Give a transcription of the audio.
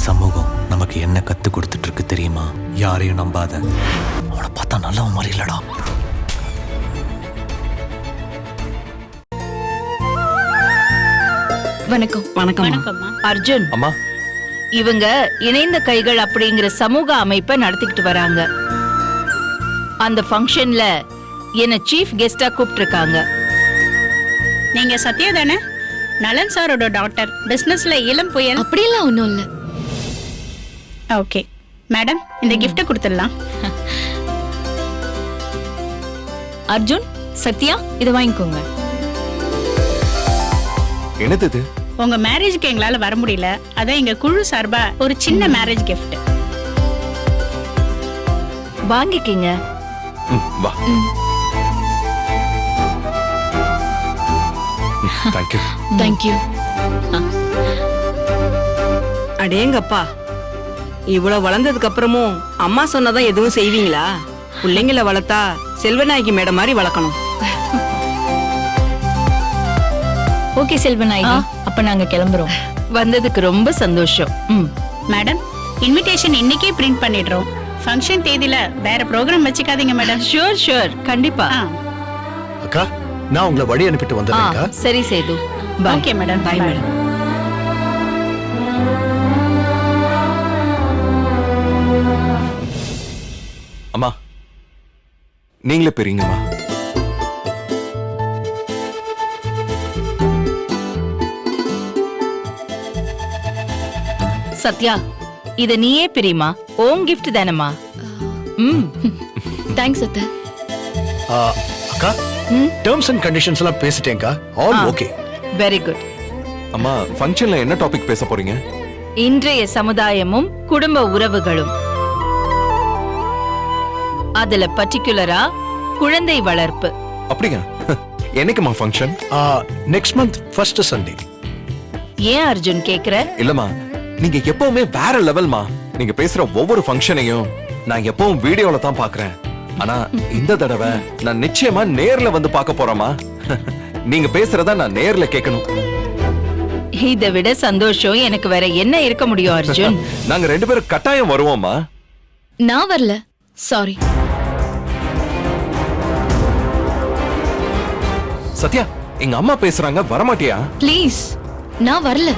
சமூகம் நமக்கு என்ன கத்து கொடுத்துட்டு இருக்கு தெரியுமா? யாரையும் நம்பாத. அவனை பார்த்தா நல்லவன் மாதிரி இல்லடா. வணக்கம். வணக்கம் அர்ஜுன் அம்மா, இவங்க இணைந்த கைகள் அப்படிங்கிற சமூக அமைப்பை நடத்திக்கிட்டு வராங்க. அந்த ஃபங்க்ஷன்ல என்ன சீஃப் கெஸ்டா கூப்பிட்டிருக்காங்க. நீங்க சத்யா தானே? நலன் சாரோட டாக்டர், பிசினஸ்ல இளம் புயல். அப்படியெல்லாம் ஒண்ணும் இல்ல. ஓகே மேடம், இந்த கிஃப்ட் கொடுத்துடலாம். அர்ஜுன், சத்யா, இத வாங்கிக்கோங்க. என்னது இது? உங்க மேரேஜ்க்கு எங்களால வர முடியல, அதான் எங்க குழு சார்பா ஒரு சின்ன மேரேஜ் கிஃப்ட். வாங்கிக்கிங்க. வா. தேங்க்யூ. தேங்க்யூ. அடேங்கப்பா, இவ்வளவு வளர்ந்ததுக்கு அப்புறமும் அம்மா சொன்னதான் எதுவும் செய்வீங்களா? பிள்ளைங்களை வளர்த்தா செல்வநாயகி மேடம் மாதிரி வளர்க்கணும். ஓகே செல்வநாயகி, அப்ப நாங்க கிளம்புறோம். வந்ததுக்கு ரொம்ப சந்தோஷம். மேடம், இன்விடேஷன் இன்னைக்கே பிரிண்ட் பண்ணிடுறோம். ஃபங்க்ஷன் தேதியில வேற ப்ரோக்ராம் வச்சுக்காதீங்க மேடம். ஷூர் ஷூர், கண்டிப்பா. அக்கா, நான் உங்களை வழி அனுப்பிட்டு வந்துடுறேன். சரி Sethu, bye. Okay madam, bye madam. அம்மா, நீங்களே பெரியங்கம்மா. சத்யா, இத நீயே பிரிமா. ஓம் கிஃப்ட் தானம்மா. தேங்க்ஸ் அத்தை. அக்கா, டர்ம்ஸ் அண்ட் கண்டிஷன்ஸ் எல்லாம் பேசிட்டேன்க்கா. All okay. Very good. அம்மா, ஃபங்க்ஷன்ல என்ன டாபிக் பேச போறீங்க? இன்றைய சமுதாயமும் குடும்ப உறவுகளும். அதுல பர்டிகுலரா குழந்தை வளர்ப்பு. அப்படிங்க? என்னைக்குமா function? Next month first Sunday. ஏன் அர்ஜுன் கேக்குற? இல்லம்மா, நீங்க எப்பவுமே வேற லெவல்மா. நீங்க பேசுற ஒவ்வொரு ஃபங்க்ஷனையும் நான் எப்பவும் வீடியோல தான் பாக்குறேன். ஆனா இந்த தடவை நான் நிச்சயமா நேர்ல வந்து பார்க்க போறேமா. நீங்க பேசுறத நான் நேர்ல கேட்கணும். இதை விட சந்தோஷம் எனக்கு வேற என்ன இருக்க முடியும் அர்ஜுன்? நாங்க ரெண்டு பேரும் கட்டாயம் வருவோமா. நான் வரல, சாரி. சத்யா, எங்க அம்மா பேசுறாங்க, வரமாட்டியா? ப்ளீஸ், நான் வரல.